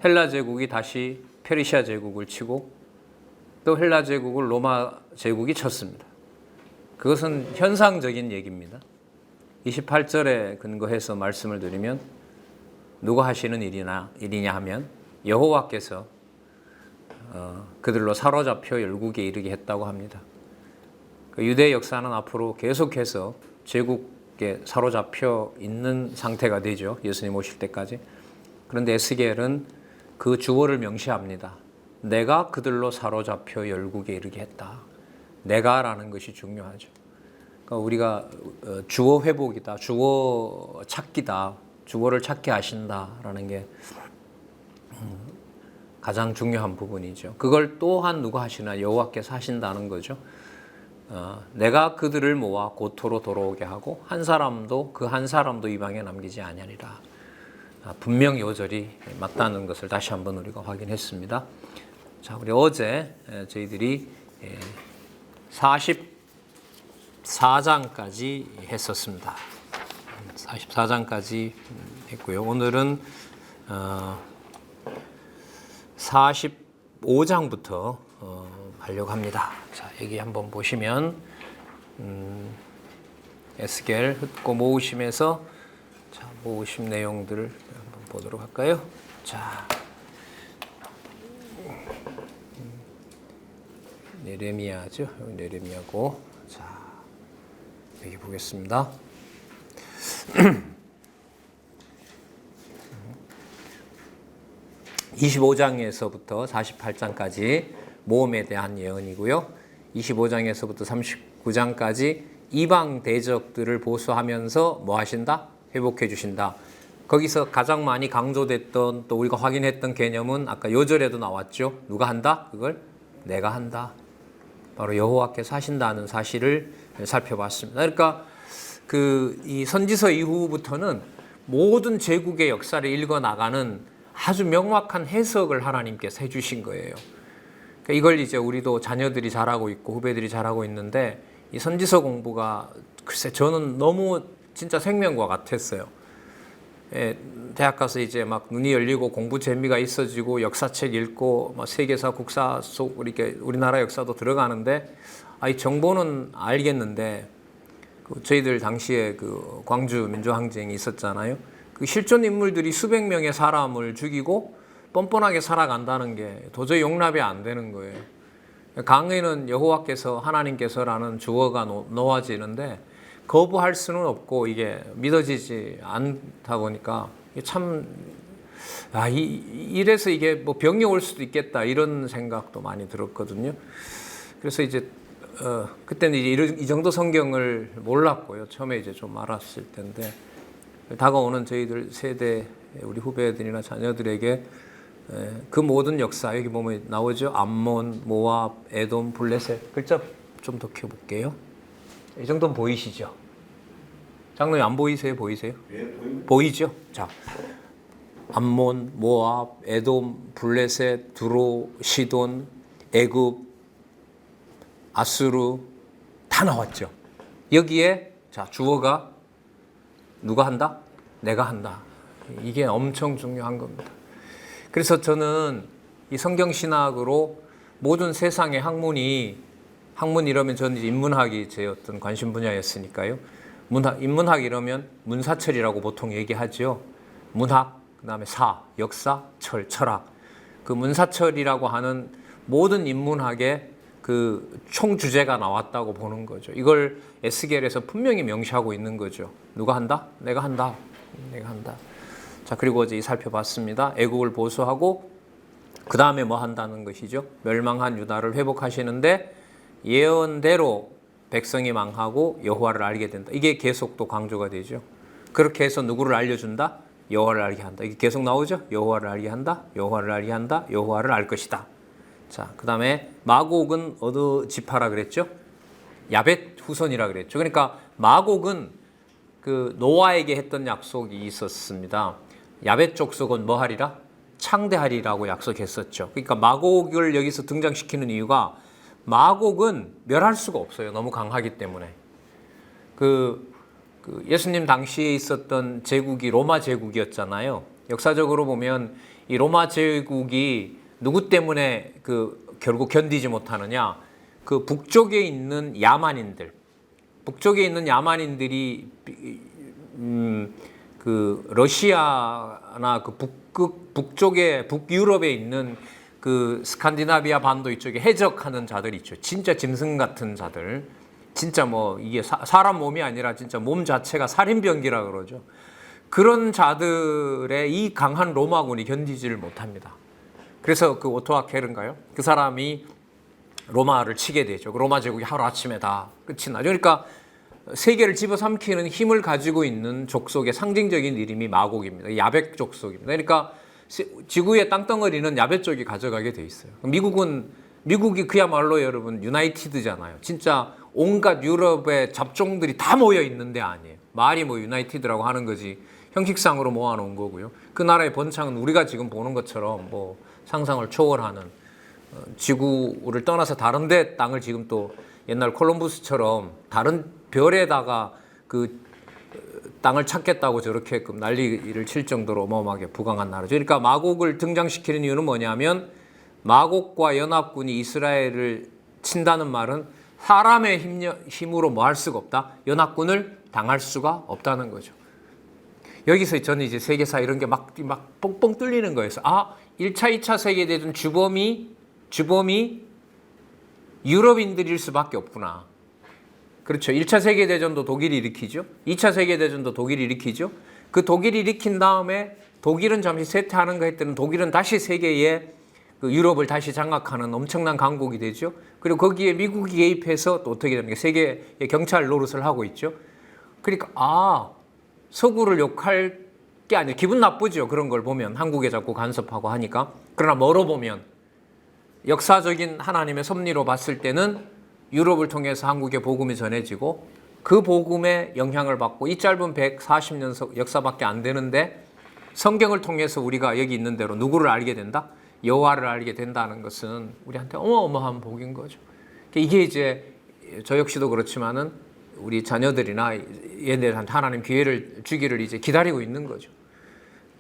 헬라 제국이 다시 페르시아 제국을 치고 또 헬라 제국을 로마 제국이 쳤습니다. 그것은 현상적인 얘기입니다. 28절에 근거해서 말씀을 드리면 누가 하시는 일이냐 하면 여호와께서 그들로 사로잡혀 열국에 이르게 했다고 합니다. 유대 역사는 앞으로 계속해서 제국에 사로잡혀 있는 상태가 되죠. 예수님 오실 때까지. 그런데 에스겔은 그 주어를 명시합니다. 내가 그들로 사로잡혀 열국에 이르게 했다. 내가라는 것이 중요하죠. 그러니까 우리가 주어 회복이다, 주어 찾기다, 주어를 찾게 하신다라는 게 가장 중요한 부분이죠. 그걸 또한 누가 하시나? 여호와께서 하신다는 거죠. 내가 그들을 모아 고토로 돌아오게 하고 한 사람도 이방에 남기지 아니하리라. 분명 요절이 맞다는 것을 다시 한번 우리가 확인했습니다. 자, 우리 어제 저희들이 44장까지 했었습니다. 44장까지 했고요. 오늘은 45장부터 하려고 합니다. 자, 여기 한번 보시면 에스겔 흩고 모으심에서 자, 모으심 내용들을 한번 보도록 할까요? 자, 네레미야죠. 네레미야고, 자, 여기 보겠습니다. 25장에서부터 48장까지 모험에 대한 예언이고요. 25장에서부터 39장까지 이방 대적들을 보수하면서 뭐 하신다? 회복해 주신다. 거기서 가장 많이 강조됐던 또 우리가 확인했던 개념은 아까 요절에도 나왔죠. 누가 한다? 그걸 내가 한다. 바로 여호와께서 하신다는 사실을 살펴봤습니다. 그러니까 이 선지서 이후부터는 모든 제국의 역사를 읽어 나가는 아주 명확한 해석을 하나님께서 해주신 거예요. 그러니까 이걸 이제 우리도 자녀들이 잘하고 있고 후배들이 잘하고 있는데 이 선지서 공부가 글쎄 저는 너무 진짜 생명과 같았어요. 대학 가서 이제 막 눈이 열리고 공부 재미가 있어지고 역사책 읽고 막 세계사, 국사 속 이렇게 우리나라 역사도 들어가는데 이 정보는 알겠는데 저희들 당시에 그 광주 민주항쟁이 있었잖아요. 그 실존 인물들이 수백 명의 사람을 죽이고 뻔뻔하게 살아간다는 게 도저히 용납이 안 되는 거예요. 강에는 여호와께서 하나님께서라는 주어가 놓아지는데 거부할 수는 없고 이게 믿어지지 않다 보니까 참 이래서 이게 뭐 병이 올 수도 있겠다 이런 생각도 많이 들었거든요. 그래서 이제 그때는 이제 이 정도 성경을 몰랐고요. 처음에 이제 좀 알았을 텐데 다가오는 저희들 세대 우리 후배들이나 자녀들에게 그 모든 역사 여기 보면 나오죠. 암몬, 모압, 에돔, 블레셋 글자 좀 더 켜볼게요. 이 정도는 보이시죠? 장로님 안 보이세요? 보이세요? 네, 보이죠? 자, 암몬, 모압, 에돔, 블레셋, 두로, 시돈, 애굽, 아수르 다 나왔죠. 여기에 자 주어가 누가 한다? 내가 한다. 이게 엄청 중요한 겁니다. 그래서 저는 이 성경신학으로 모든 세상의 학문 이러면 저는 인문학이 제 어떤 관심 분야였으니까요. 인문학 이러면 문사철이라고 보통 얘기하죠. 문학, 그다음에 역사, 철학. 그 문사철이라고 하는 모든 인문학의 그 총 주제가 나왔다고 보는 거죠. 이걸 에스겔에서 분명히 명시하고 있는 거죠. 누가 한다? 내가 한다. 내가 한다. 자, 그리고 어제 살펴봤습니다. 애국을 보수하고 그 다음에 뭐 한다는 것이죠. 멸망한 유다를 회복하시는데 예언대로 백성이 망하고 여호와를 알게 된다. 이게 계속 또 강조가 되죠. 그렇게 해서 누구를 알려준다? 여호와를 알게 한다. 이게 계속 나오죠. 여호와를 알게 한다. 여호와를 알게 한다. 여호와를 알 것이다. 자, 그 다음에 마곡은 어느 지파라 그랬죠? 야벳 후손이라 그랬죠. 그러니까 마곡은 그 노아에게 했던 약속이 있었습니다. 야벳 족속은 뭐 하리라? 창대하리라고 약속했었죠. 그러니까 마곡을 여기서 등장시키는 이유가 마곡은 멸할 수가 없어요. 너무 강하기 때문에. 예수님 당시에 있었던 제국이 로마 제국이었잖아요. 역사적으로 보면 이 로마 제국이 누구 때문에 결국 견디지 못하느냐? 그 북쪽에 있는 야만인들이 그 러시아나 그 북쪽에 북유럽에 있는 그 스칸디나비아 반도 이쪽에 해적하는 자들 있죠. 진짜 짐승 같은 자들. 진짜 뭐 이게 사람 몸이 아니라 진짜 몸 자체가 살인병기라 그러죠. 그런 자들의 이 강한 로마군이 견디지를 못합니다. 그래서 그 오토 아켈인가요? 그 사람이 로마를 치게 되죠. 로마 제국이 하루아침에 다 끝이 나죠. 그러니까 세계를 집어삼키는 힘을 가지고 있는 족속의 상징적인 이름이 마곡입니다. 야벳 족속입니다. 그러니까 지구의 땅덩어리는 야벳 쪽이 가져가게 돼 있어요. 미국이 그야말로 여러분 유나이티드잖아요. 진짜 온갖 유럽의 잡종들이 다 모여 있는 데 아니에요. 말이 뭐 유나이티드라고 하는 거지 형식상으로 모아놓은 거고요. 그 나라의 번창은 우리가 지금 보는 것처럼 뭐 상상을 초월하는 지구를 떠나서 다른 데 땅을 지금 또 옛날 콜럼부스처럼 다른 별에다가 그 땅을 찾겠다고 저렇게 난리를 칠 정도로 어마어마하게 부강한 나라죠. 그러니까 마곡을 등장시키는 이유는 뭐냐면 마곡과 연합군이 이스라엘을 친다는 말은 사람의 힘으로 뭐 할 수가 없다. 연합군을 당할 수가 없다는 거죠. 여기서 저는 이제 세계사 이런 게 막 뻥뻥 뚫리는 거예요. 1차, 2차 세계대전 주범이 유럽인들일 수밖에 없구나. 그렇죠. 1차 세계대전도 독일이 일으키죠. 2차 세계대전도 독일이 일으키죠. 그 독일이 일으킨 다음에 독일은 잠시 쇠퇴하는 거 했더니 독일은 다시 세계에 그 유럽을 다시 장악하는 엄청난 강국이 되죠. 그리고 거기에 미국이 개입해서 또 어떻게 됩니까? 세계의 경찰 노릇을 하고 있죠. 그러니까 서구를 욕할 게 아니라 기분 나쁘죠. 그런 걸 보면 한국에 자꾸 간섭하고 하니까. 그러나 멀어 보면 역사적인 하나님의 섭리로 봤을 때는 유럽을 통해서 한국의 복음이 전해지고 그 복음의 영향을 받고 이 짧은 140년 역사밖에 안 되는데 성경을 통해서 우리가 여기 있는 대로 누구를 알게 된다? 여호와를 알게 된다는 것은 우리한테 어마어마한 복인 거죠. 이게 이제 저 역시도 그렇지만은 우리 자녀들이나 얘네들한테 하나님 기회를 주기를 이제 기다리고 있는 거죠.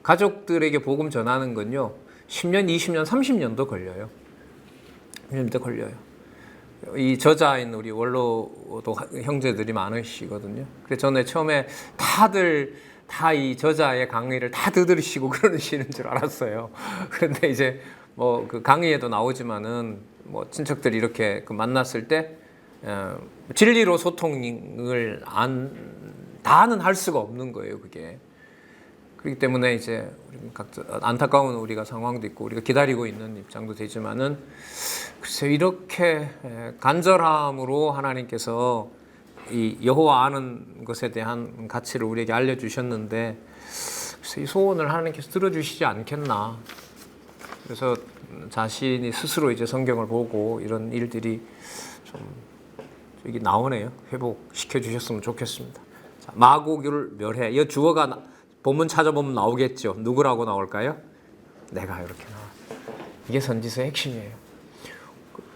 가족들에게 복음 전하는 건요, 10년, 20년, 30년도 걸려요. 30년도 걸려요. 이 저자인 우리 원로도 형제들이 많으시거든요. 그래서 저는 처음에 다들 다 이 저자의 강의를 다 들으시고 그러시는 줄 알았어요. 그런데 이제 뭐 그 강의에도 나오지만은 뭐 친척들이 이렇게 만났을 때 진리로 소통을 다는 할 수가 없는 거예요, 그게. 그렇기 때문에 이제 각자 안타까운 우리가 상황도 있고 우리가 기다리고 있는 입장도 되지만은 글쎄 이렇게 간절함으로 하나님께서 이 여호와 아는 것에 대한 가치를 우리에게 알려주셨는데 글쎄 이 소원을 하나님께서 들어주시지 않겠나. 그래서 자신이 스스로 이제 성경을 보고 이런 일들이 좀 여기 나오네요. 회복시켜 주셨으면 좋겠습니다. 자, 마고기를 멸해. 이 주어가 본문 찾아보면 나오겠죠. 누구라고 나올까요? 내가 이렇게 나와. 이게 선지서의 핵심이에요.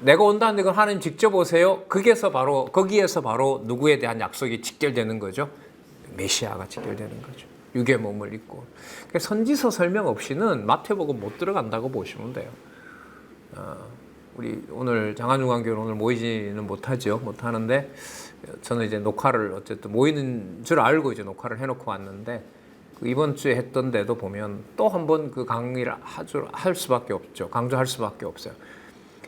내가 온다는 건 하나님 직접 오세요. 거기에서 바로 누구에 대한 약속이 직결되는 거죠. 메시아가 직결되는 거죠. 육의 몸을 입고. 그러니까 선지서 설명 없이는 마태복음 못 들어간다고 보시면 돼요. 우리 오늘 장안중앙교회는 오늘 모이지는 못하는데 저는 이제 녹화를 어쨌든 모이는 줄 알고 이제 녹화를 해놓고 왔는데 이번 주에 했던 데도 보면 또 한 번 그 강의를 할 수밖에 없죠. 강조할 수밖에 없어요.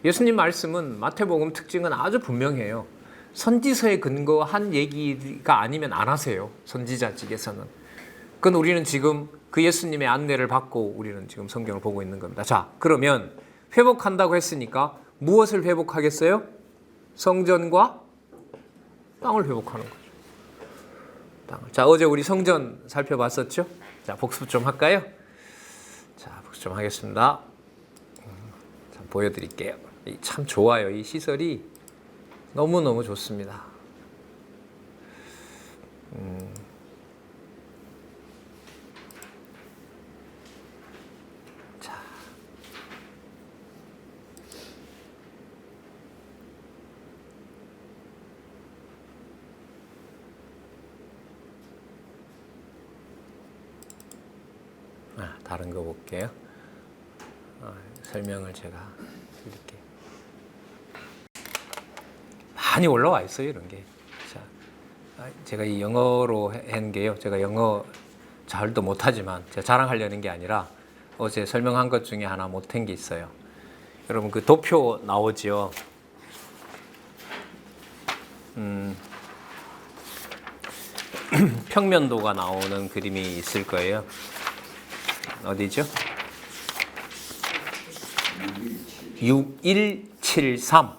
예수님 말씀은 마태복음 특징은 아주 분명해요. 선지서에 근거한 얘기가 아니면 안 하세요. 선지자직에서는. 그건 우리는 지금 그 예수님의 안내를 받고 우리는 지금 성경을 보고 있는 겁니다. 자, 그러면 회복한다고 했으니까 무엇을 회복하겠어요? 성전과 땅을 회복하는 거죠. 땅을. 자, 어제 우리 성전 살펴봤었죠? 자, 복습 좀 할까요? 자, 복습 좀 하겠습니다. 자, 보여드릴게요. 참 좋아요. 이 시설이 너무너무 좋습니다. 자. 다른 거 볼게요. 설명을 제가 이렇게 많이 올라와 있어요, 이런 게. 자, 제가 이 영어로 한 게요. 제가 영어 잘도 못하지만 제가 자랑하려는 게 아니라 어제 설명한 것 중에 하나 못한 게 있어요. 여러분 그 도표 나오지요. 평면도가 나오는 그림이 있을 거예요. 어디죠? 6173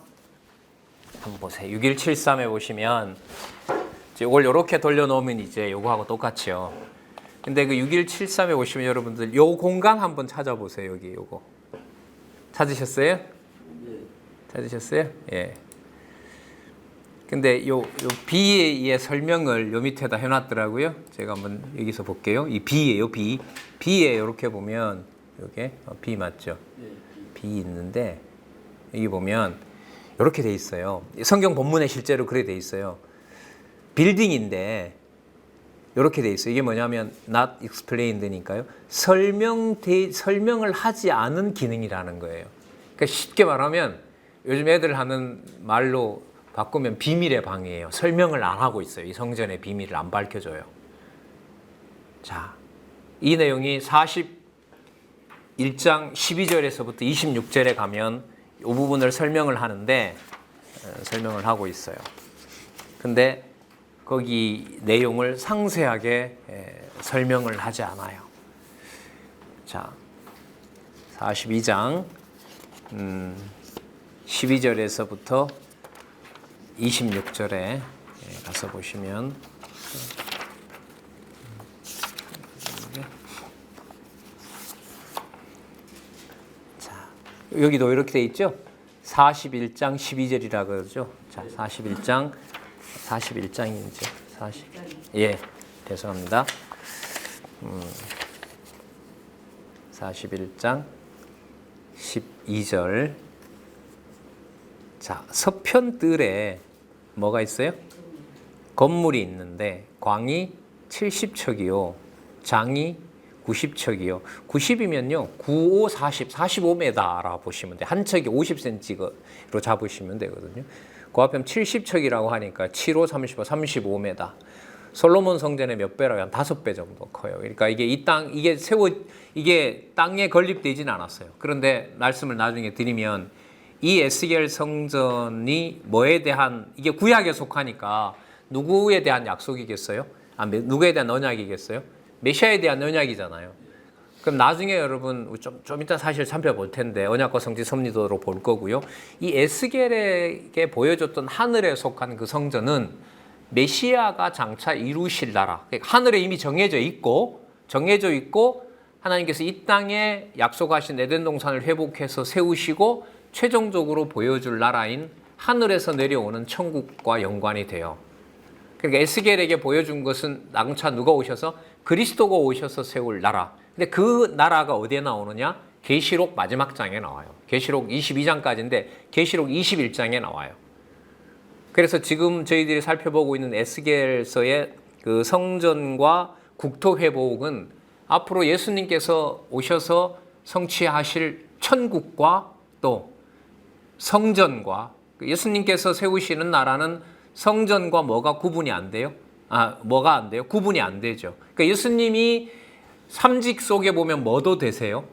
한번 보세요. 6173에 보시면 이걸 이렇게 돌려놓으면 이제 요거하고 똑같죠. 근데 그 6173에 보시면 여러분들 요 공간 한번 찾아보세요. 여기 요거 찾으셨어요? 찾으셨어요? 예. 근데 요 B의 설명을 요 밑에다 해놨더라고요. 제가 한번 여기서 볼게요. 이 B예요, B. B에 이렇게 보면 요게 B 맞죠? B 있는데 여기 보면 이렇게 돼 있어요. 성경 본문에 실제로 그래 돼 있어요. 빌딩인데 이렇게 돼 있어요. 이게 뭐냐면 not explained니까요. 설명을 하지 않은 기능이라는 거예요. 그러니까 쉽게 말하면 요즘 애들 하는 말로 바꾸면 비밀의 방이에요. 설명을 안 하고 있어요. 이 성전의 비밀을 안 밝혀줘요. 자, 이 내용이 41장 12절에서부터 26절에 가면 이 부분을 설명을 하는데 설명을 하고 있어요. 근데 거기 내용을 상세하게 설명을 하지 않아요. 자, 42장 12절에서부터 26절에 가서 보시면 자, 여기도 이렇게 돼 있죠? 41장 12절이라 그러죠. 자, 41장이죠. 예, 죄송합니다. 41장 12절. 자, 서편뜰에 뭐가 있어요? 건물이 있는데 광이 70척이요, 장이 90척이요. 90이면요, 95, 40, 45m라 보시면 돼요. 한 척이 50cm로 잡으시면 되거든요. 그 앞에 70척이라고 하니까 7, 5, 35, 35m. 솔로몬 성전의 몇 배라고 한 5배 정도 커요. 그러니까 이게 이게 땅에 건립되진 않았어요. 그런데 말씀을 나중에 드리면 이 에스겔 성전이 뭐에 대한, 이게 구약에 속하니까 누구에 대한 약속이겠어요? 누구에 대한 언약이겠어요? 메시아에 대한 언약이잖아요. 그럼 나중에 여러분 좀 이따 사실 살펴볼 텐데 언약과 성지 섭리도로 볼 거고요. 이 에스겔에게 보여줬던 하늘에 속한 그 성전은 메시아가 장차 이루실 나라, 그러니까 하늘에 이미 정해져 있고 하나님께서 이 땅에 약속하신 에덴 동산을 회복해서 세우시고 최종적으로 보여줄 나라인 하늘에서 내려오는 천국과 연관이 돼요. 그러니까 에스겔에게 보여준 것은 장차 누가 오셔서 그리스도가 오셔서 세울 나라. 근데 그 나라가 어디에 나오느냐? 계시록 마지막 장에 나와요. 계시록 22장까지인데 계시록 21장에 나와요. 그래서 지금 저희들이 살펴보고 있는 에스겔서의 그 성전과 국토 회복은 앞으로 예수님께서 오셔서 성취하실 천국과 또 성전과, 예수님께서 세우시는 나라는 성전과 뭐가 구분이 안 돼요? 뭐가 안 돼요? 구분이 안 되죠. 그러니까 예수님이 삼직 속에 보면 뭐도 되세요?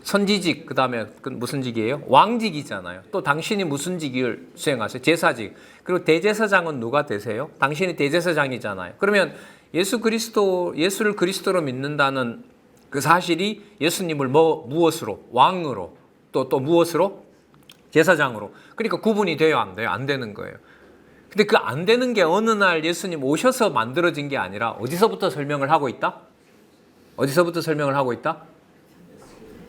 선지직, 그 다음에 무슨 직이에요? 왕직이잖아요. 또 당신이 무슨 직을 수행하세요? 제사직. 그리고 대제사장은 누가 되세요? 당신이 대제사장이잖아요. 그러면 예수를 그리스도로 믿는다는 그 사실이 예수님을 무엇으로? 왕으로. 또 무엇으로? 제사장으로. 그러니까 구분이 돼요, 안 돼요? 안 되는 거예요. 근데 그 안 되는 게 어느 날 예수님 오셔서 만들어진 게 아니라 어디서부터 설명을 하고 있다? 어디서부터 설명을 하고 있다?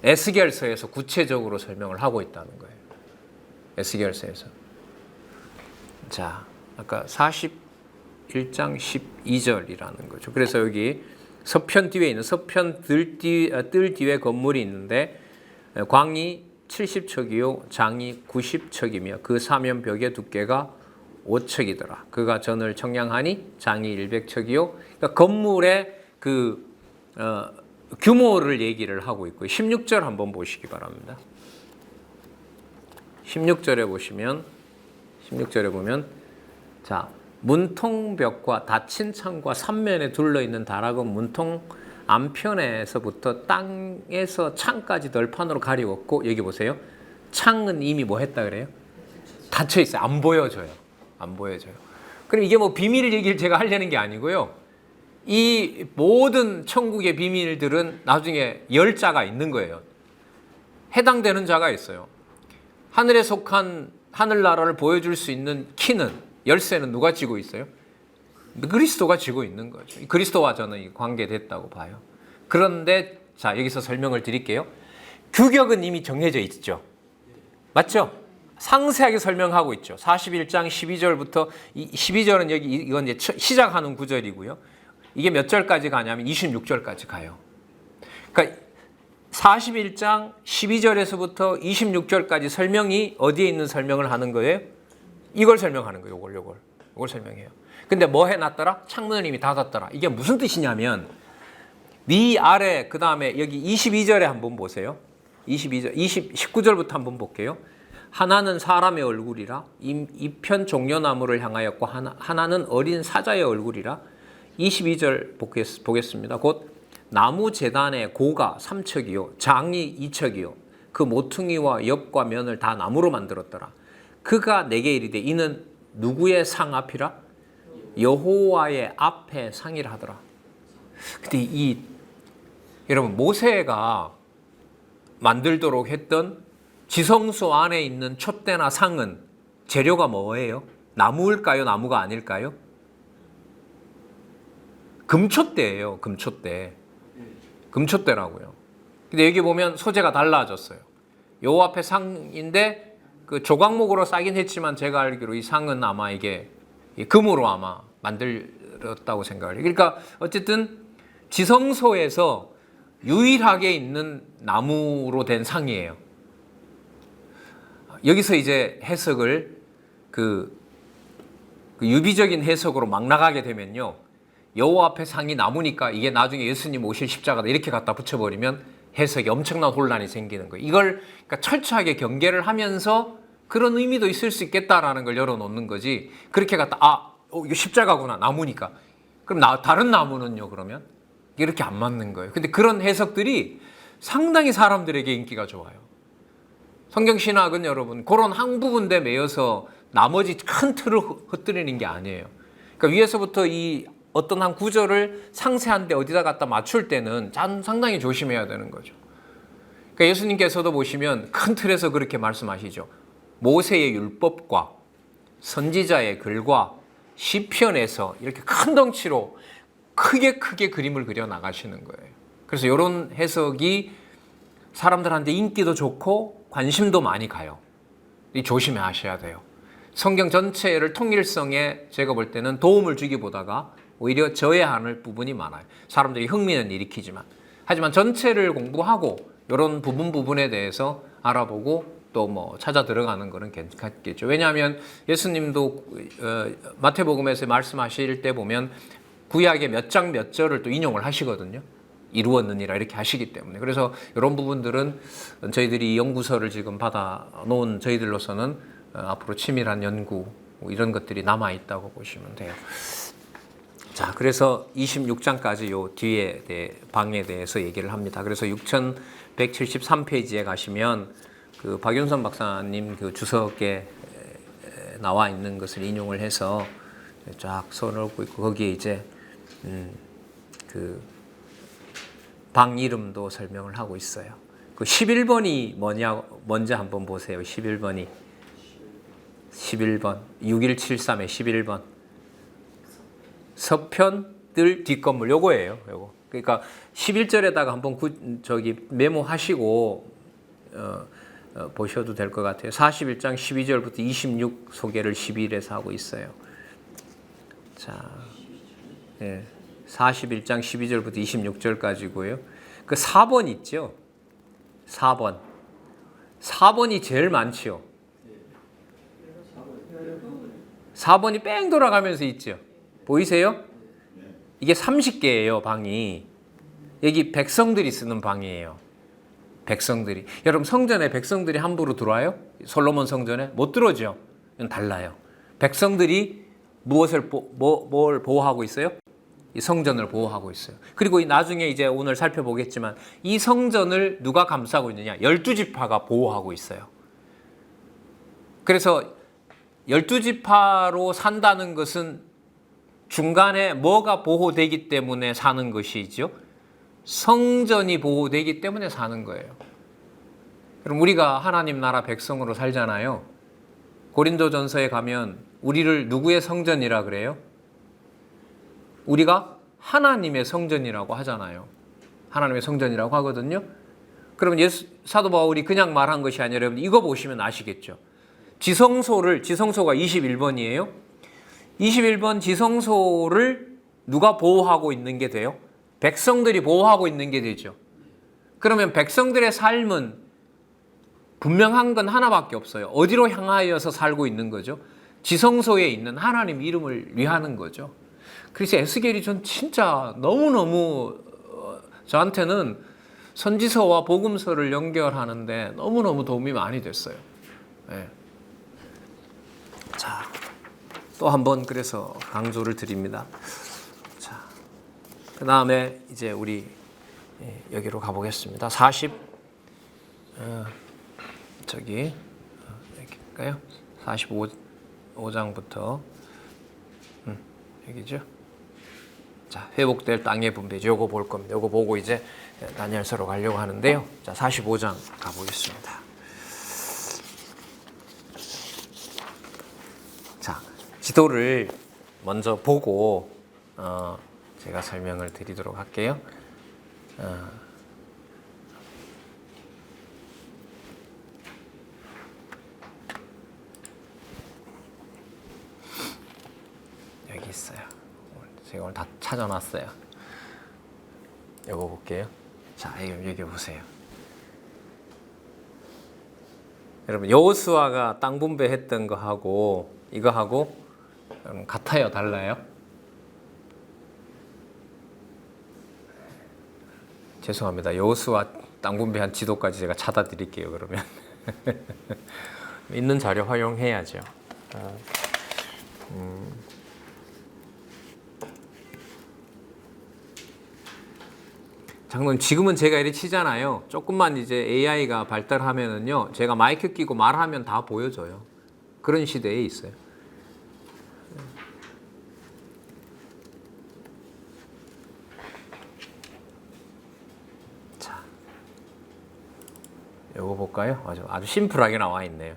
에스겔서에서 구체적으로 설명을 하고 있다는 거예요. 에스겔서에서. 자, 아까 41장 12절이라는 거죠. 그래서 여기 서편 뒤에 있는 뜰 뒤에 건물이 있는데 광이 70척이요 장이 90척이며 그 사면벽의 두께가 5척이더라. 그가 전을 청량하니 장이 100척이요. 그러니까 건물의 규모를 얘기를 하고 있고요. 16절 한번 보시기 바랍니다. 16절에 보면 자, 문통벽과 닫힌 창과 삼면에 둘러있는 다락은 문통 안편에서부터 땅에서 창까지 널판으로 가리웠고, 여기 보세요. 창은 이미 뭐 했다 그래요? 닫혀 있어요. 안 보여져요. 그럼 이게 뭐 비밀 얘기를 제가 하려는 게 아니고요. 이 모든 천국의 비밀들은 나중에 10자가 있는 거예요. 해당되는 자가 있어요. 하늘에 속한 하늘나라를 보여줄 수 있는 키는, 열쇠는 누가 쥐고 있어요? 그리스도가 쥐고 있는 거죠. 그리스도와 저는 관계됐다고 봐요. 그런데 자, 여기서 설명을 드릴게요. 규격은 이미 정해져 있죠. 맞죠? 상세하게 설명하고 있죠. 41장 12절부터 12절은 여기 이건 이제 시작하는 구절이고요. 이게 몇 절까지 가냐면 26절까지 가요. 그러니까 41장 12절에서부터 26절까지 설명이 어디에 있는 설명을 하는 거예요? 이걸 설명하는 거예요. 요걸 설명해요. 근데 뭐 해놨더라? 창문을 이미 닫았더라. 이게 무슨 뜻이냐면 위아래 그 다음에 여기 22절에 한번 보세요. 19절부터 한번 볼게요. 하나는 사람의 얼굴이라 이편 종려나무를 향하였고 하나는 어린 사자의 얼굴이라. 22절 보겠습니다. 곧 나무 제단의 고가 3척이요 장이 2척이요 그 모퉁이와 옆과 면을 다 나무로 만들었더라. 그가 내게 이르되 이는 누구의 상 앞이라? 여호와의 앞에 상이라 하더라. 근데 여러분 모세가 만들도록 했던 지성소 안에 있는 촛대나 상은 재료가 뭐예요? 나무일까요? 나무가 아닐까요? 금촛대예요. 금촛대라고요. 근데 여기 보면 소재가 달라졌어요. 요 앞에 상인데 그 조각목으로 싸긴 했지만 제가 알기로 이 상은 아마 이게 금으로 아마 만들었다고 생각을 해요. 그러니까 어쨌든 지성소에서 유일하게 있는 나무로 된 상이에요. 여기서 이제 해석을 그 유비적인 해석으로 막 나가게 되면요. 여호와 앞에 상이 나무니까 이게 나중에 예수님 오실 십자가다 이렇게 갖다 붙여버리면 해석이 엄청난 혼란이 생기는 거예요. 이걸 그러니까 철저하게 경계를 하면서 그런 의미도 있을 수 있겠다라는 걸 열어놓는 거지. 그렇게 갖다 이거 십자가구나 나무니까. 그럼 다른 나무는요 그러면? 이렇게 안 맞는 거예요. 근데 그런 해석들이 상당히 사람들에게 인기가 좋아요. 성경신학은 여러분 그런 한 부분에 매여서 나머지 큰 틀을 흩뜨리는 게 아니에요. 그러니까 위에서부터 이 어떤 한 구절을 상세한데 어디다 갖다 맞출 때는 상당히 조심해야 되는 거죠. 그러니까 예수님께서도 보시면 큰 틀에서 그렇게 말씀하시죠. 모세의 율법과 선지자의 글과 시편에서 이렇게 큰 덩치로 크게 그림을 그려 나가시는 거예요. 그래서 이런 해석이 사람들한테 인기도 좋고 관심도 많이 가요. 조심하셔야 돼요. 성경 전체를 통일성에 제가 볼 때는 도움을 주기보다가 오히려 저해하는 부분이 많아요. 사람들이 흥미는 일으키지만. 하지만 전체를 공부하고 이런 부분에 대해서 알아보고 또 뭐 찾아 들어가는 거는 괜찮겠죠. 왜냐하면 예수님도 마태복음에서 말씀하실 때 보면 구약의 몇 장 몇 절을 또 인용을 하시거든요. 이루었느니라 이렇게 하시기 때문에. 그래서 이런 부분들은 저희들이 연구서를 지금 받아 놓은 저희들로서는 앞으로 치밀한 연구 이런 것들이 남아있다고 보시면 돼요. 자, 그래서 26장까지 요 뒤에 방에 대해서 얘기를 합니다. 그래서 6173페이지에 가시면 그 박윤선 박사님 그 주석에 나와 있는 것을 인용을 해서 쫙 써놓고 있고 거기에 이제 그 방 이름도 설명을 하고 있어요. 그 11번이 뭔지 한번 보세요. 11번이 11번 6173의 11번 서편들 뒷건물 요거예요. 요거. 그러니까 11절에다가 한번 메모하시고 보셔도 될 것 같아요. 41장 12절부터 26 소개를 12일에서 하고 있어요. 자, 예, 41장 12절부터 26절까지고요. 그 4번 있죠? 4번. 4번이 제일 많지요. 4번이 뺑 돌아가면서 있죠. 보이세요? 이게 30개예요, 방이. 여기 백성들이 쓰는 방이에요. 백성들이. 여러분 성전에 백성들이 함부로 들어와요? 솔로몬 성전에? 못 들어오죠. 이건 달라요. 백성들이 뭘 보호하고 있어요? 이 성전을 보호하고 있어요. 그리고 나중에 이제 오늘 살펴보겠지만 이 성전을 누가 감싸고 있느냐? 12지파가 보호하고 있어요. 그래서 12지파로 산다는 것은 중간에 뭐가 보호되기 때문에 사는 것이죠? 성전이 보호되기 때문에 사는 거예요. 그럼 우리가 하나님 나라 백성으로 살잖아요. 고린도전서에 가면 우리를 누구의 성전이라 그래요? 우리가 하나님의 성전이라고 하잖아요. 하나님의 성전이라고 하거든요. 그러면 사도 바울이 그냥 말한 것이 아니라 여러분 이거 보시면 아시겠죠. 지성소가 21번이에요. 21번 지성소를 누가 보호하고 있는 게 돼요? 백성들이 보호하고 있는 게 되죠. 그러면 백성들의 삶은 분명한 건 하나밖에 없어요. 어디로 향하여서 살고 있는 거죠? 지성소에 있는 하나님 이름을 위하는 거죠. 그래서 에스겔이 전 진짜 너무너무 저한테는 선지서와 복음서를 연결하는데 너무너무 도움이 많이 됐어요. 네. 자, 또 한 번 그래서 강조를 드립니다. 자, 그 다음에 이제 우리 여기로 가보겠습니다. 45장부터 여기죠. 자, 회복될 땅의 분배죠. 요거 볼 겁니다. 요거 보고 이제 다니엘서로 가려고 하는데요. 자, 45장 가보겠습니다. 자, 지도를 먼저 보고 제가 설명을 드리도록 할게요. 여기 있어요. 제가 오늘 다 찾아놨어요. 이거 볼게요. 자, 여기 보세요. 여러분 여호수아가 땅 분배했던 거하고 이거하고 같아요, 달라요? 죄송합니다. 여호수아 땅 분배한 지도까지 제가 찾아 드릴게요. 그러면 있는 자료 활용해야죠. 장로님, 지금은 제가 이렇게 치잖아요. 조금만 이제 AI가 발달하면은요, 제가 마이크 끼고 말하면 다 보여줘요. 그런 시대에 있어요. 자, 요거 볼까요? 아주 심플하게 나와 있네요.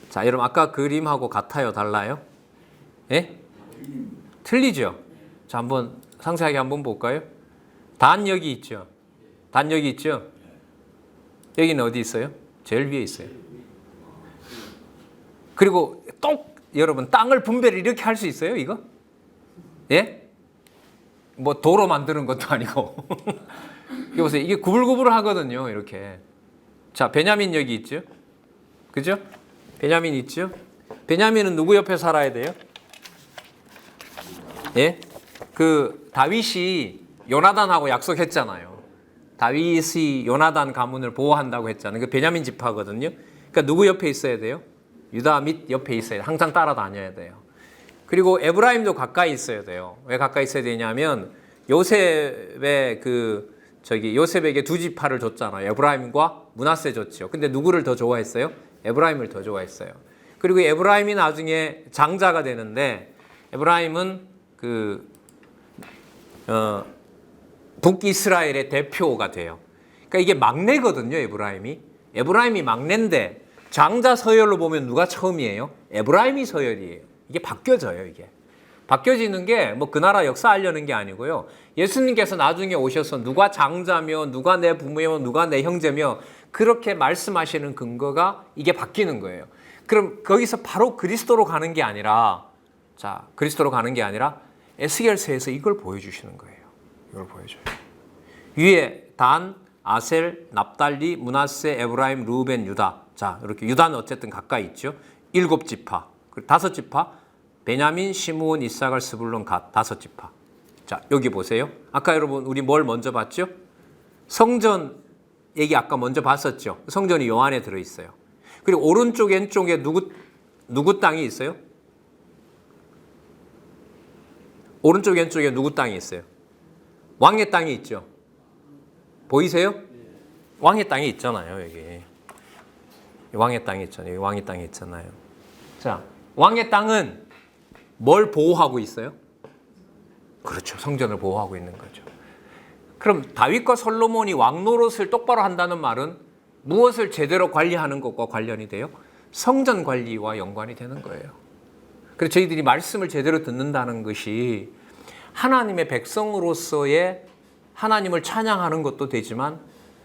자, 여러분 아까 그림하고 같아요, 달라요? 예? 틀리죠? 자, 한번 상세하게 한번 볼까요? 단 여기 있죠. 단 여기 있죠. 여기는 어디 있어요? 제일 위에 있어요. 그리고 여러분 땅을 분배를 이렇게 할 수 있어요? 이거? 예? 뭐 도로 만드는 것도 아니고. 이거 보세요. 이게 구불구불 하거든요. 이렇게. 자, 베냐민 여기 있죠. 그죠? 베냐민 있죠. 베냐민은 누구 옆에 살아야 돼요? 예? 그 다윗이 요나단하고 약속했잖아요. 다윗이 요나단 가문을 보호한다고 했잖아요. 그 베냐민 지파거든요. 그러니까 누구 옆에 있어야 돼요? 유다 및 옆에 있어야 돼요. 항상 따라다녀야 돼요. 그리고 에브라임도 가까이 있어야 돼요. 왜 가까이 있어야 되냐면 요셉의 요셉에게 두 지파를 줬잖아요. 에브라임과 므낫세 줬죠. 근데 누구를 더 좋아했어요? 에브라임을 더 좋아했어요. 그리고 에브라임이 나중에 장자가 되는데 에브라임은 북이스라엘의 대표가 돼요. 그러니까 이게 막내거든요, 에브라임이. 에브라임이 막내인데 장자 서열로 보면 누가 처음이에요? 에브라임이 서열이에요. 이게 바뀌어져요, 이게. 바뀌어지는 게 뭐 그 나라 역사 알려는 게 아니고요. 예수님께서 나중에 오셔서 누가 장자며 누가 내 부모며 누가 내 형제며 그렇게 말씀하시는 근거가 이게 바뀌는 거예요. 그럼 거기서 바로 그리스도로 가는 게 아니라 그리스도로 가는 게 아니라 에스겔서에서 이걸 보여주시는 거예요. 이걸 보여줘요. 위에 단, 아셀, 납달리, 므낫세, 에브라임, 루벤, 유다. 자, 이렇게 유다는 어쨌든 가까이 있죠. 7지파, 5지파, 베냐민, 시므온, 이사갈, 스불론, 갓 5지파. 자, 여기 보세요. 아까 여러분 우리 뭘 먼저 봤죠? 성전 얘기 아까 먼저 봤었죠. 성전이 요 안에 들어있어요. 그리고 오른쪽 왼쪽에 누구 땅이 있어요? 오른쪽 왼쪽에 누구 땅이 있어요? 왕의 땅이 있죠. 보이세요? 왕의 땅이 있잖아요. 여기 왕의 땅이 있잖아요. 여기 왕의 땅이 있잖아요. 자, 왕의 땅은 뭘 보호하고 있어요? 그렇죠. 성전을 보호하고 있는 거죠. 그럼 다윗과 솔로몬이 왕 노릇을 똑바로 한다는 말은 무엇을 제대로 관리하는 것과 관련이 돼요? 성전 관리와 연관이 되는 거예요. 그래서 저희들이 말씀을 제대로 듣는다는 것이 하나님의 백성으로서의 하나님을 찬양하는 것도 되지만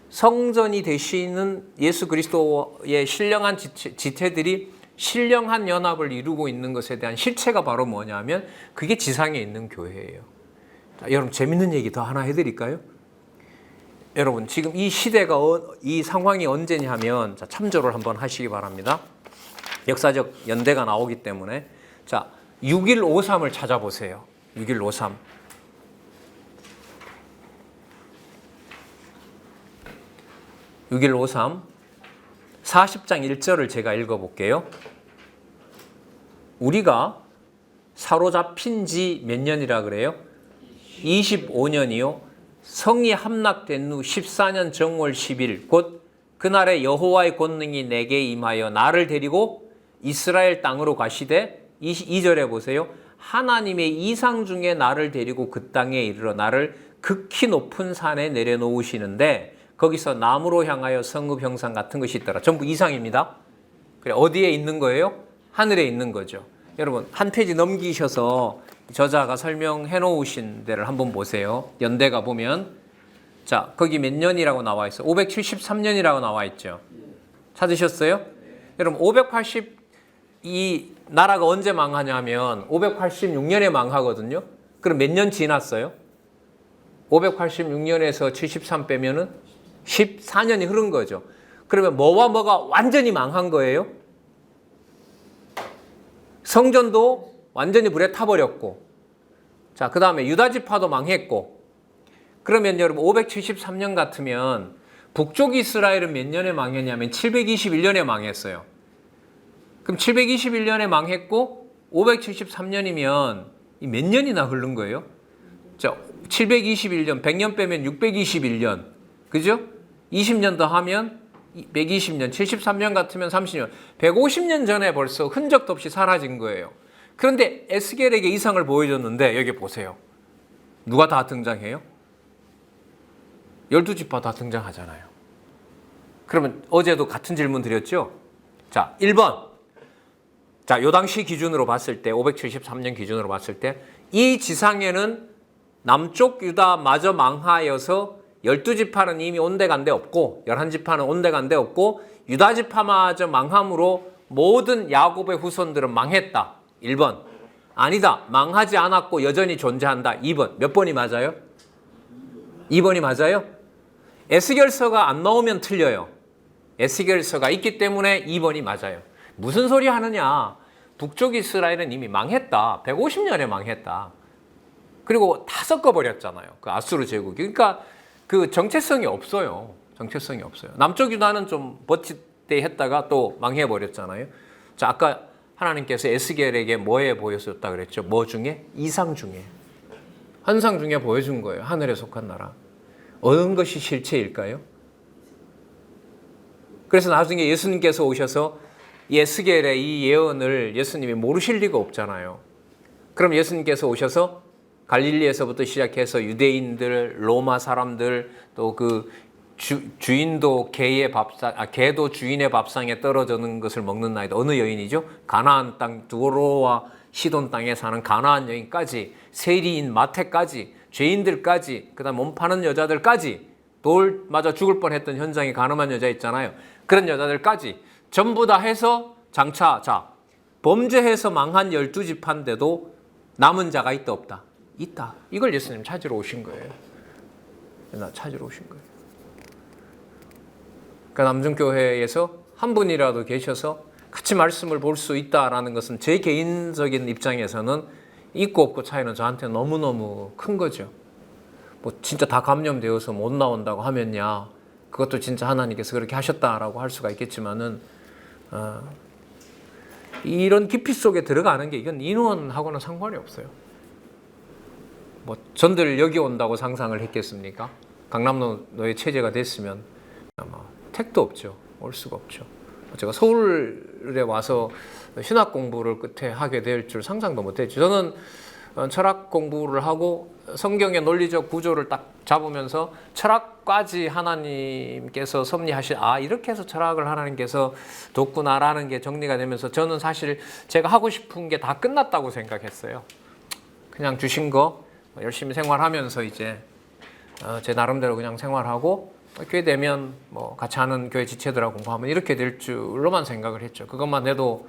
성전이 되시는 예수 그리스도의 신령한 지체들이 신령한 연합을 이루고 있는 것에 대한 실체가 바로 뭐냐면 그게 지상에 있는 교회예요. 자, 여러분 재밌는 얘기 더 하나 해드릴까요? 여러분 지금 이 시대가 이 상황이 언제냐 하면 자, 참조를 한번 하시기 바랍니다. 역사적 연대가 나오기 때문에 자 6153을 찾아보세요. 6153. 6153 40장 1절을 제가 읽어볼게요. 우리가 사로잡힌 지 몇 년이라 그래요? 25년이요. 성이 함락된 후 14년 정월 10일 곧 그날에 여호와의 권능이 내게 임하여 나를 데리고 이스라엘 땅으로 가시되 2절에 보세요. 하나님의 이상 중에 나를 데리고 그 땅에 이르러 나를 극히 높은 산에 내려놓으시는데 거기서 나무로 향하여 성읍 형상 같은 것이 있더라. 전부 이상입니다. 그래 어디에 있는 거예요? 하늘에 있는 거죠. 여러분 한 페이지 넘기셔서 저자가 설명해 놓으신 데를 한번 보세요. 연대가 보면 자 거기 몇 년이라고 나와 있어요? 573년이라고 나와 있죠. 찾으셨어요? 여러분 580 이 나라가 언제 망하냐면 586년에 망하거든요. 그럼 몇 년 지났어요? 586년에서 73 빼면은 14년이 흐른 거죠. 그러면 뭐와 뭐가 완전히 망한 거예요? 성전도 완전히 불에 타버렸고, 자, 그 다음에 유다지파도 망했고, 그러면 여러분 573년 같으면 북쪽 이스라엘은 몇 년에 망했냐면 721년에 망했어요. 그럼 721년에 망했고 573년이면 몇 년이나 흐른 거예요? 자, 721년, 100년 빼면 621년. 그죠? 20년 더 하면 120년, 73년 같으면 30년. 150년 전에 벌써 흔적도 없이 사라진 거예요. 그런데 에스겔에게 이상을 보여줬는데 여기 보세요. 누가 다 등장해요? 12지파 다 등장하잖아요. 그러면 어제도 같은 질문 드렸죠? 자, 1번. 자, 요 당시 기준으로 봤을 때 573년 기준으로 봤을 때 이 지상에는 남쪽 유다 마저 망하여서 12지파는 이미 온데간데 없고 11지파는 온데간데 없고 유다지파마저 망함으로 모든 야곱의 후손들은 망했다. 1번. 아니다. 망하지 않았고 여전히 존재한다. 2번. 몇 번이 맞아요? 2번이 맞아요? 에스겔서가 안 나오면 틀려요. 에스겔서가 있기 때문에 2번이 맞아요. 무슨 소리 하느냐. 북쪽 이스라엘은 이미 망했다. 150년에 망했다. 그리고 다 섞어버렸잖아요. 그 아수르 제국이. 그러니까 그 정체성이 없어요. 정체성이 없어요. 남쪽 유다는 좀 버티대 했다가 또 망해버렸잖아요. 자, 아까 하나님께서 에스겔에게 뭐에 보여줬다 그랬죠? 뭐 중에? 이상 중에. 환상 중에 보여준 거예요. 하늘에 속한 나라. 어느 것이 실체일까요? 그래서 나중에 예수님께서 오셔서 에스겔의 이 예언을 예수님이 모르실 리가 없잖아요. 그럼 예수님께서 오셔서 갈릴리에서부터 시작해서 유대인들, 로마 사람들, 또 그 주인도 개도 주인의 밥상에 떨어지는 것을 먹는 나이다. 어느 여인이죠? 가나안 땅, 두로와 시돈 땅에 사는 가나안 여인까지, 세리인 마태까지, 죄인들까지, 그다음 몸 파는 여자들까지, 돌 맞아 죽을 뻔했던 현장에 가늠한 여자 있잖아요. 그런 여자들까지 전부 다 해서 장차 자 범죄해서 망한 12지파인데도 남은 자가 있다 없다? 있다. 이걸 예수님 찾으러 오신 거예요. 찾으러 오신 거예요. 그러니까 남중교회에서 한 분이라도 계셔서 같이 말씀을 볼 수 있다라는 것은 제 개인적인 입장에서는 있고 없고 차이는 저한테 너무너무 큰 거죠. 뭐 진짜 다 감염되어서 못 나온다고 하면야 그것도 진짜 하나님께서 그렇게 하셨다라고 할 수가 있겠지만은 이런 깊이 속에 들어가는 게 이건 인원하고는 상관이 없어요. 뭐 전들 여기 온다고 상상을 했겠습니까? 강남로의 체제가 됐으면 아마 택도 없죠. 올 수가 없죠. 제가 서울에 와서 신학 공부를 끝에 하게 될 줄 상상도 못했죠. 저는 철학 공부를 하고 성경의 논리적 구조를 딱 잡으면서 철학까지 하나님께서 섭리하신 이렇게 해서 철학을 하나님께서 뒀구나라는 게 정리가 되면서 저는 사실 제가 하고 싶은 게 다 끝났다고 생각했어요. 그냥 주신 거 열심히 생활하면서 이제 제 나름대로 그냥 생활하고 교회 되면 뭐 같이 하는 교회 지체들하고 공부하면 이렇게 될 줄로만 생각을 했죠. 그것만 해도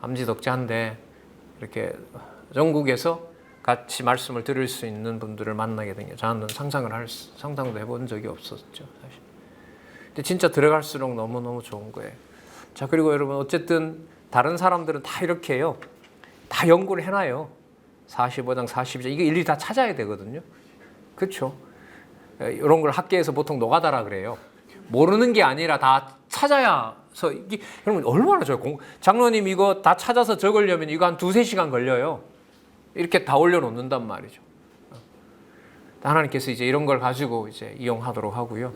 암지덕지한데 이렇게 전국에서 같이 말씀을 들을 수 있는 분들을 만나게 된 게 저는 상상도 해본 적이 없었죠, 사실. 근데 진짜 들어갈수록 너무너무 좋은 거예요. 자, 그리고 여러분 어쨌든 다른 사람들은 다 이렇게 해요. 다 연구를 해놔요. 45장, 42장 이거 일일이 다 찾아야 되거든요. 그렇죠? 이런 걸 학계에서 보통 노가다라 그래요. 모르는 게 아니라 다 찾아야서 이게 여러분 얼마나 장로님 이거 다 찾아서 적으려면 이거 한 2-3시간 걸려요. 이렇게 다 올려놓는단 말이죠. 하나님께서 이제 이런 걸 가지고 이제 이용하도록 하고요.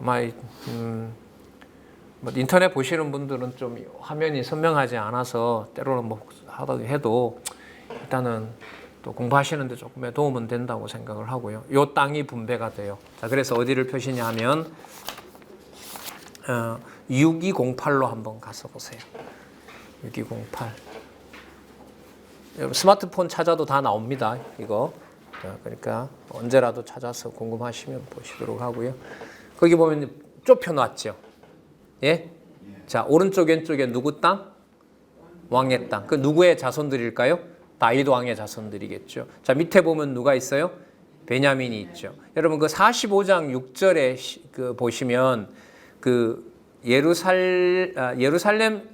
아마 뭐 인터넷 보시는 분들은 좀 화면이 선명하지 않아서 때로는 뭐 하다 해도 일단은 또 공부하시는데 조금의 도움은 된다고 생각을 하고요. 요 땅이 분배가 돼요. 자, 그래서 어디를 표시냐 하면 6208로 한번 가서 보세요. 6208. 스마트폰 찾아도 다 나옵니다. 이거. 그러니까 언제라도 찾아서 궁금하시면 보시도록 하고요. 거기 보면 좁혀놨죠. 예? 자, 오른쪽 왼쪽에 누구 땅? 왕의 땅. 그 누구의 자손들일까요? 다윗 왕의 자손들이겠죠. 자, 밑에 보면 누가 있어요? 베냐민이 있죠. 여러분 그 45장 6절에 그 보시면 그 예루살렘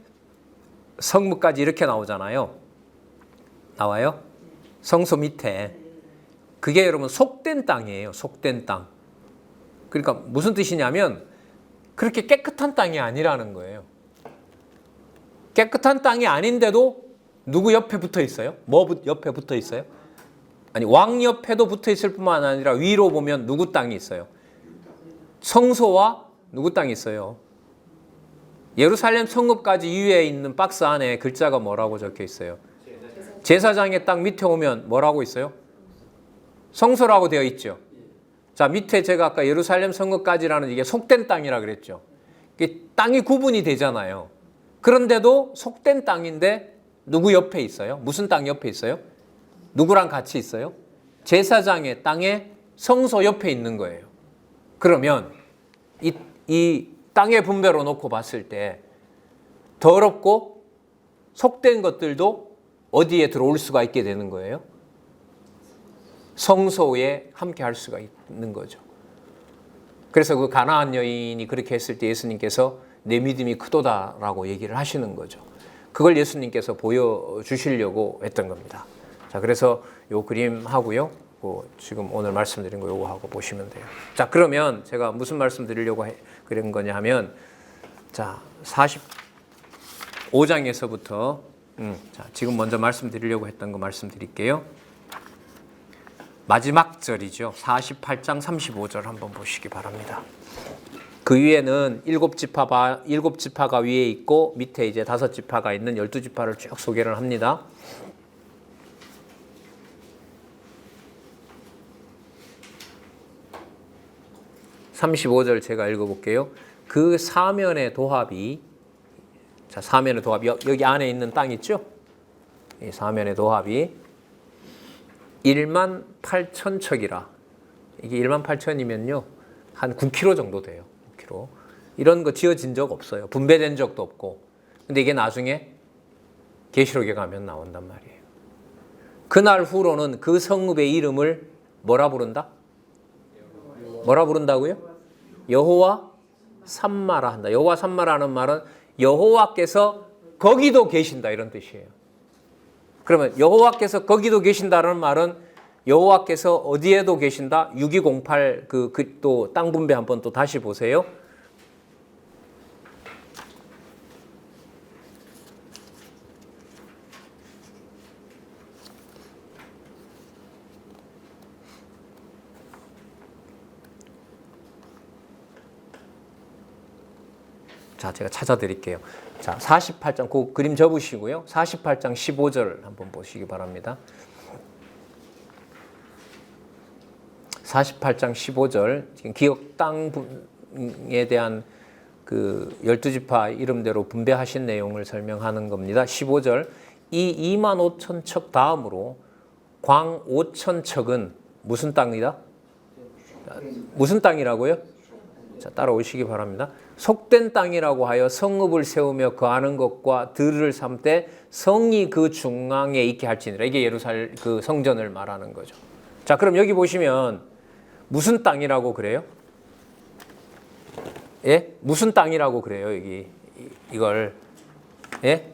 성문까지 이렇게 나오잖아요. 나와요? 성소 밑에. 그게 여러분 속된 땅이에요. 속된 땅. 그러니까 무슨 뜻이냐면 그렇게 깨끗한 땅이 아니라는 거예요. 깨끗한 땅이 아닌데도 누구 옆에 붙어 있어요? 뭐 옆에 붙어 있어요? 아니 왕 옆에도 붙어 있을 뿐만 아니라 위로 보면 누구 땅이 있어요? 성소와 누구 땅이 있어요? 예루살렘 성읍까지 위에 있는 박스 안에 글자가 뭐라고 적혀 있어요? 제사장의 땅 밑에 오면 뭐라고 있어요? 성소라고 되어 있죠. 자, 밑에 제가 아까 예루살렘 성읍까지라는 이게 속된 땅이라 그랬죠. 이게 땅이 구분이 되잖아요. 그런데도 속된 땅인데 누구 옆에 있어요? 무슨 땅 옆에 있어요? 누구랑 같이 있어요? 제사장의 땅에 성소 옆에 있는 거예요. 그러면 이 땅의 분배로 놓고 봤을 때 더럽고 속된 것들도 어디에 들어올 수가 있게 되는 거예요? 성소에 함께 할 수가 있는 거죠. 그래서 그 가나안 여인이 그렇게 했을 때 예수님께서 내 믿음이 크도다라고 얘기를 하시는 거죠. 그걸 예수님께서 보여주시려고 했던 겁니다. 자, 그래서 요 그림하고요. 지금 오늘 말씀드린 거 요거 하고 보시면 돼요. 자, 그러면 제가 무슨 말씀 드리려고 그런 거냐 하면 자, 45장에서부터 자, 지금 먼저 말씀드리려고 했던 거 말씀드릴게요. 마지막 절이죠. 48장 35절 한번 보시기 바랍니다. 그 위에는 7지파가 위에 있고 밑에 이제 5지파가 있는 12지파를 쭉 소개를 합니다. (35절) 제가 읽어볼게요. 그 사면의 도합이 자, 사면의 도합이 여기 안에 있는 땅 있죠? 이 사면의 도합이 18,000척이라. 이게 18,000이면요 한 9km 정도 돼요. 9km. 이런 거 지어진 적 없어요. 분배된 적도 없고. 근데 이게 나중에 계시록에 가면 나온단 말이에요. 그날 후로는 그 성읍의 이름을 뭐라 부른다? 뭐라 부른다고요? 여호와 삼마라 한다. 여호와 삼마라는 말은 여호와께서 거기도 계신다 이런 뜻이에요. 그러면 여호와께서 거기도 계신다는 말은 여호와께서 어디에도 계신다? 6208 또 땅 분배 한번 또 다시 보세요. 자, 제가 찾아드릴게요. 자, 48장, 그 그림 접으시고요. 48장 15절 한번 보시기 바랍니다. 48장 15절, 지금 기업 땅에 대한 그 12지파 이름대로 분배하신 내용을 설명하는 겁니다. 15절, 이 2만 5천 척 다음으로 광 5천 척은 무슨 땅이다? 무슨 땅이라고요? 자, 따라오시기 바랍니다. 속된 땅이라고 하여 성읍을 세우며 거하는 것과 들을 삼되 성이 그 중앙에 있게 할지니라. 이게 예루살렘 그 성전을 말하는 거죠. 자, 그럼 여기 보시면 무슨 땅이라고 그래요? 예? 무슨 땅이라고 그래요? 여기 이걸 예?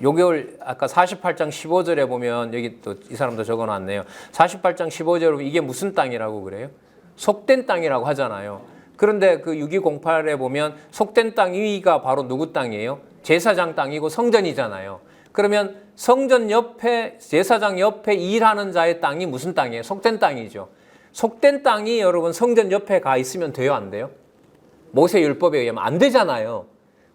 요걸 아까 48장 15절에 보면 여기 또 이 사람도 적어놨네요. 48장 15절에 보면 이게 무슨 땅이라고 그래요? 속된 땅이라고 하잖아요. 그런데 그 6208에 보면 속된 땅 위가 바로 누구 땅이에요? 제사장 땅이고 성전이잖아요. 그러면 성전 옆에 제사장 옆에 일하는 자의 땅이 무슨 땅이에요? 속된 땅이죠. 속된 땅이 여러분 성전 옆에 가 있으면 돼요, 안 돼요? 모세율법에 의하면 안 되잖아요.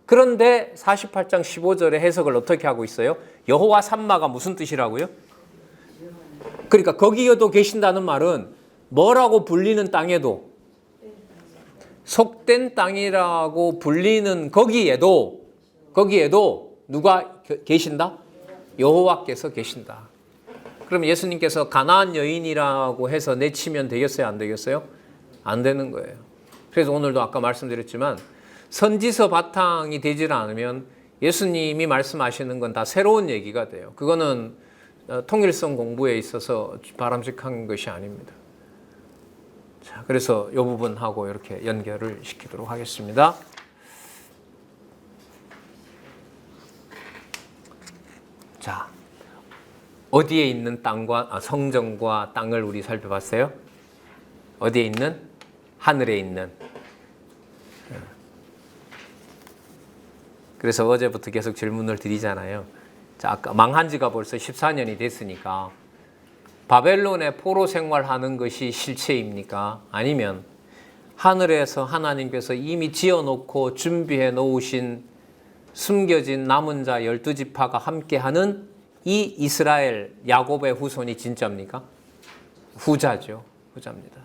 그런데 48장 15절의 해석을 어떻게 하고 있어요? 여호와 삼마가 무슨 뜻이라고요? 그러니까 거기에도 계신다는 말은 뭐라고 불리는 땅에도 속된 땅이라고 불리는 거기에도 누가 계신다? 여호와께서 계신다. 그럼 예수님께서 가나안 여인이라고 해서 내치면 되겠어요? 안 되겠어요? 안 되는 거예요. 그래서 오늘도 아까 말씀드렸지만 선지서 바탕이 되질 않으면 예수님이 말씀하시는 건 다 새로운 얘기가 돼요. 그거는 통일성 공부에 있어서 바람직한 것이 아닙니다. 자, 그래서 이 부분하고 이렇게 연결을 시키도록 하겠습니다. 자, 어디에 있는 땅과 성전과 땅을 우리 살펴봤어요? 어디에 있는? 하늘에 있는. 그래서 어제부터 계속 질문을 드리잖아요. 자, 아까 망한 지가 벌써 14년이 됐으니까 바벨론의 포로 생활하는 것이 실체입니까? 아니면 하늘에서 하나님께서 이미 지어놓고 준비해 놓으신 숨겨진 남은 자 12지파가 함께하는 이 이스라엘 야곱의 후손이 진짜입니까? 후자죠. 후자입니다.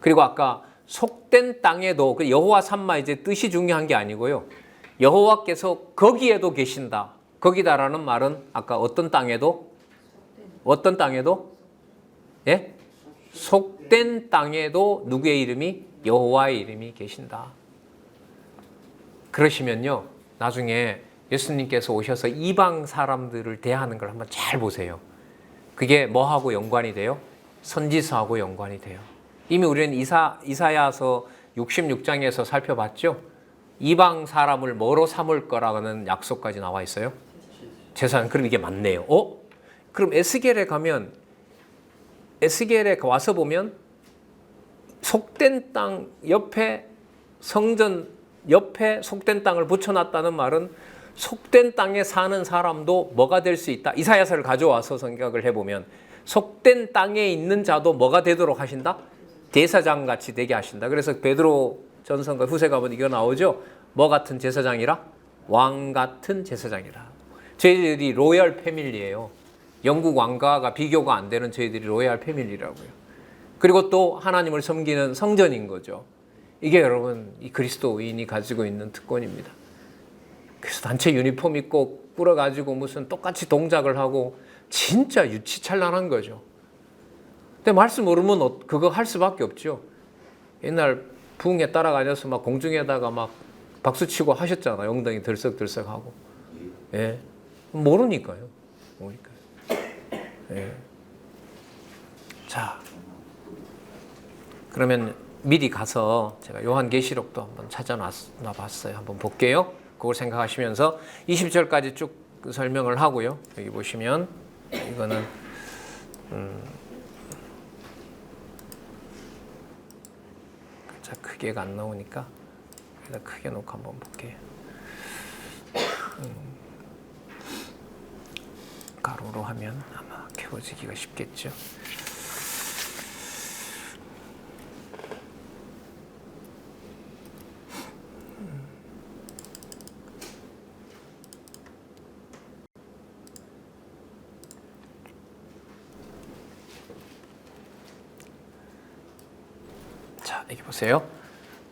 그리고 아까 속된 땅에도 여호와 삼마 이제 뜻이 중요한 게 아니고요. 여호와께서 거기에도 계신다. 거기다라는 말은 아까 어떤 땅에도? 어떤 땅에도? 예? 속된 땅에도 누구의 이름이? 여호와의 이름이 계신다. 그러시면요. 나중에 예수님께서 오셔서 이방 사람들을 대하는 걸 한번 잘 보세요. 그게 뭐하고 연관이 돼요? 선지서하고 연관이 돼요. 이미 우리는 이사야서 66장에서 살펴봤죠? 이방 사람을 뭐로 삼을 거라는 약속까지 나와 있어요. 제사장. 그럼 이게 맞네요. 그럼 에스겔에 가면 에스겔에 와서 보면 속된 땅 옆에 성전 옆에 속된 땅을 붙여놨다는 말은 속된 땅에 사는 사람도 뭐가 될 수 있다. 이사야서를 가져와서 생각을 해보면 속된 땅에 있는 자도 뭐가 되도록 하신다? 제사장 같이 되게 하신다. 그래서 베드로 전서가 후세 가면 이거 나오죠. 뭐 같은 제사장이라? 왕 같은 제사장이라. 저희들이 로열 패밀리예요. 영국 왕가가 비교가 안 되는 저희들이 로열 패밀리라고요. 그리고 또 하나님을 섬기는 성전인 거죠. 이게 여러분 이 그리스도인이 가지고 있는 특권입니다. 그래서 단체 유니폼 입고 꾸려가지고 무슨 똑같이 동작을 하고 진짜 유치찬란한 거죠. 근데 말씀 모르면 그거 할 수밖에 없죠. 옛날 부흥에 따라가셔서 막 공중에다가 막 박수치고 하셨잖아요. 엉덩이 들썩들썩하고. 예. 모르니까요. 예. 자, 그러면 미리 가서 제가 요한계시록도 한번 찾아놔봤어요. 한번 볼게요. 그걸 생각하시면서 20절까지 쭉 설명을 하고요. 여기 보시면 이거는 자, 크게가 안 나오니까 일단 크게 놓고 한번 볼게요. 가로로 하면 아마 켜지기가 쉽겠죠. 자, 여기 보세요.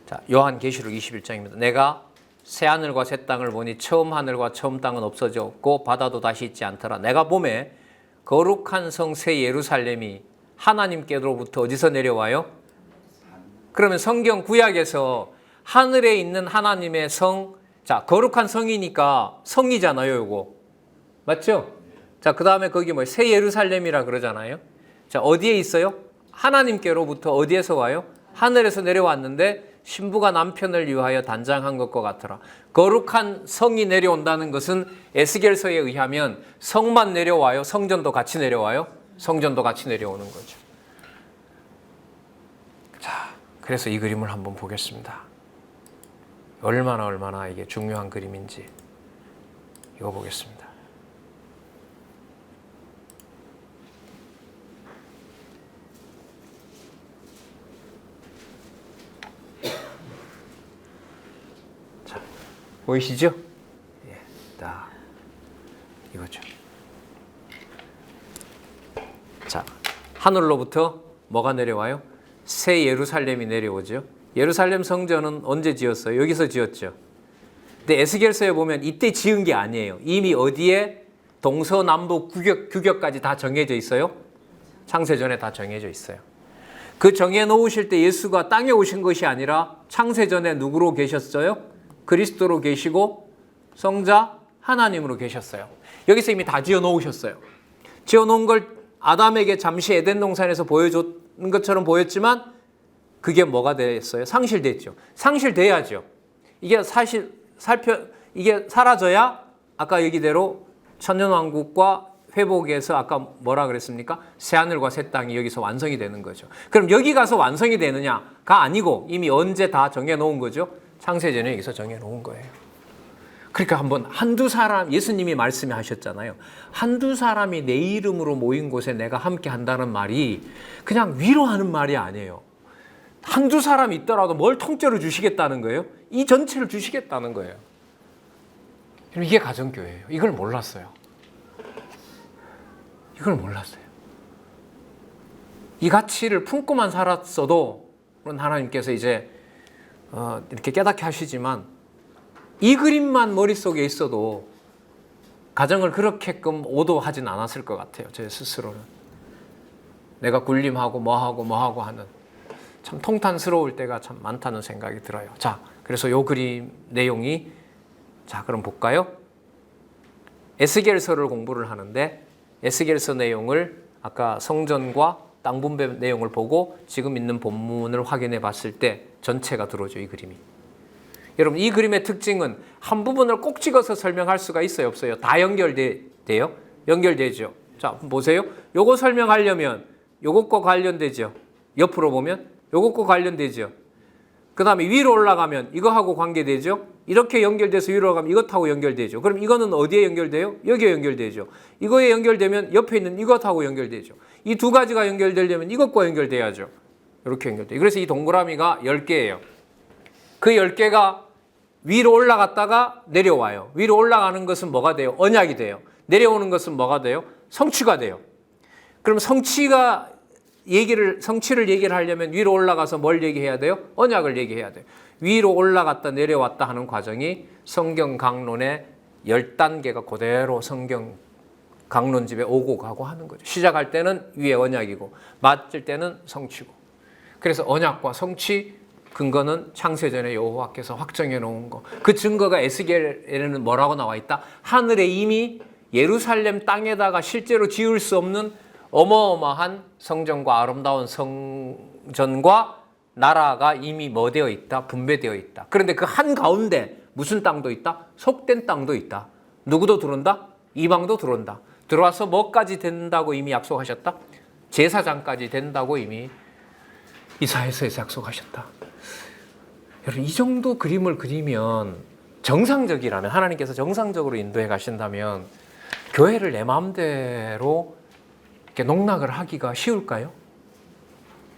자, 요한계시록 21장입니다. 내가 새 하늘과 새 땅을 보니 처음 하늘과 처음 땅은 없어졌고 바다도 다시 있지 않더라. 내가 보매 거룩한 성 새 예루살렘이 하나님께로부터 어디서 내려와요? 그러면 성경 구약에서 하늘에 있는 하나님의 성, 자, 거룩한 성이니까 성이잖아요, 요거. 맞죠? 자, 그 다음에 거기 뭐 새 예루살렘이라 그러잖아요. 자, 어디에 있어요? 하나님께로부터 어디에서 와요? 하늘에서 내려왔는데 신부가 남편을 위하여 단장한 것과 같더라. 거룩한 성이 내려온다는 것은 에스겔서에 의하면 성만 내려와요? 성전도 같이 내려와요? 성전도 같이 내려오는 거죠. 자, 그래서 이 그림을 한번 보겠습니다. 얼마나 이게 중요한 그림인지 이거 보겠습니다. 보이시죠? 예, 딱 이거죠. 자, 하늘로부터 뭐가 내려와요? 새 예루살렘이 내려오죠. 예루살렘 성전은 언제 지었어요? 여기서 지었죠. 근데 에스겔서에 보면 이때 지은 게 아니에요. 이미 어디에 동서남북 규격까지 다 정해져 있어요? 창세전에 다 정해져 있어요. 그 정해 놓으실 때 예수가 땅에 오신 것이 아니라 창세전에 누구로 계셨어요? 그리스도로 계시고 성자 하나님으로 계셨어요. 여기서 이미 다 지어 놓으셨어요. 지어 놓은 걸 아담에게 잠시 에덴 동산에서 보여줬는 것처럼 보였지만 그게 뭐가 됐어요? 상실됐죠. 상실돼야죠. 이게 이게 사라져야 아까 얘기대로 천년왕국과 회복에서 아까 뭐라 그랬습니까? 새하늘과 새 땅이 여기서 완성이 되는 거죠. 그럼 여기 가서 완성이 되느냐가 아니고 이미 언제 다 정해놓은 거죠? 창세전에 여기서 정해놓은 거예요. 그러니까 한두 사람, 예수님이 말씀하셨잖아요. 한두 사람이 내 이름으로 모인 곳에 내가 함께 한다는 말이 그냥 위로하는 말이 아니에요. 한두 사람 있더라도 뭘 통째로 주시겠다는 거예요? 이 전체를 주시겠다는 거예요. 이게 가정교회예요. 이걸 몰랐어요. 이걸 몰랐어요. 이 가치를 품고만 살았어도 물론 하나님께서 이제 이렇게 깨닫게 하시지만 이 그림만 머릿속에 있어도 가정을 그렇게끔 오도하진 않았을 것 같아요. 제 스스로는. 내가 군림하고 뭐하고 하는 참 통탄스러울 때가 참 많다는 생각이 들어요. 자, 그래서 요 그림 내용이 자, 그럼 볼까요? 에스겔서를 공부를 하는데 에스겔서 내용을 아까 성전과 땅 분배 내용을 보고 지금 있는 본문을 확인해 봤을 때 전체가 들어오죠, 이 그림이. 여러분, 이 그림의 특징은 한 부분을 꼭 찍어서 설명할 수가 있어요, 없어요? 다 연결돼요? 연결되죠. 자, 보세요. 요거 설명하려면 요것과 관련되죠. 옆으로 보면 요것과 관련되죠. 그 다음에 위로 올라가면 이거하고 관계되죠. 이렇게 연결돼서 위로 가면 이것하고 연결되죠. 그럼 이거는 어디에 연결돼요? 여기에 연결되죠. 이거에 연결되면 옆에 있는 이것하고 연결되죠. 이 두 가지가 연결되려면 이것과 연결돼야죠. 이렇게 연결돼요. 그래서 이 동그라미가 10개예요. 그 10개가 위로 올라갔다가 내려와요. 위로 올라가는 것은 뭐가 돼요? 언약이 돼요. 내려오는 것은 뭐가 돼요? 성취가 돼요. 그럼 성취를 얘기를 하려면 위로 올라가서 뭘 얘기해야 돼요? 언약을 얘기해야 돼요. 위로 올라갔다 내려왔다 하는 과정이 성경 강론의 10단계가 그대로 성경 강론집에 오고 가고 하는 거죠. 시작할 때는 위에 언약이고 맞을 때는 성취고. 그래서 언약과 성취 근거는 창세전에 여호와께서 확정해 놓은 거. 그 증거가 에스겔에는 뭐라고 나와 있다? 하늘에 이미 예루살렘 땅에다가 실제로 지을 수 없는 어마어마한 성전과 아름다운 성전과 나라가 이미 뭐 되어 있다? 분배되어 있다. 그런데 그 한가운데 무슨 땅도 있다? 속된 땅도 있다. 누구도 들어온다? 이방도 들어온다. 들어와서 뭐까지 된다고 이미 약속하셨다? 제사장까지 된다고 이미 이사야서에서 약속하셨다. 여러분 이 정도 그림을 그리면 정상적이라면 하나님께서 정상적으로 인도해 가신다면 교회를 내 마음대로 이렇게 농락을 하기가 쉬울까요?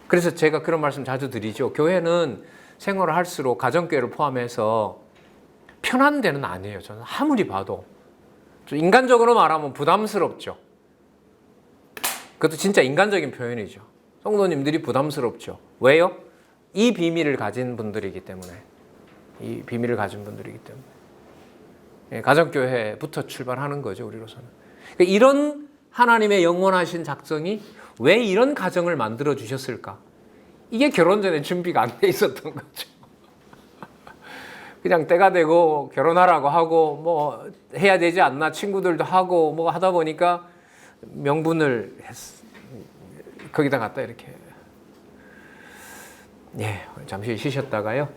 그래서 제가 그런 말씀 자주 드리죠. 교회는 생활을 할수록 가정교회를 포함해서 편한 데는 아니에요. 저는 아무리 봐도 좀 인간적으로 말하면 부담스럽죠. 그것도 진짜 인간적인 표현이죠. 성도님들이 부담스럽죠. 왜요? 이 비밀을 가진 분들이기 때문에. 이 비밀을 가진 분들이기 때문에. 가정교회부터 출발하는 거죠, 우리로서는. 그러니까 이런 하나님의 영원하신 작정이 왜 이런 가정을 만들어 주셨을까? 이게 결혼 전에 준비가 안 돼 있었던 거죠. 그냥 때가 되고 결혼하라고 하고 뭐 해야 되지 않나 친구들도 하고 뭐 하다 보니까 명분을 거기다 갖다 이렇게 잠시 쉬셨다가요.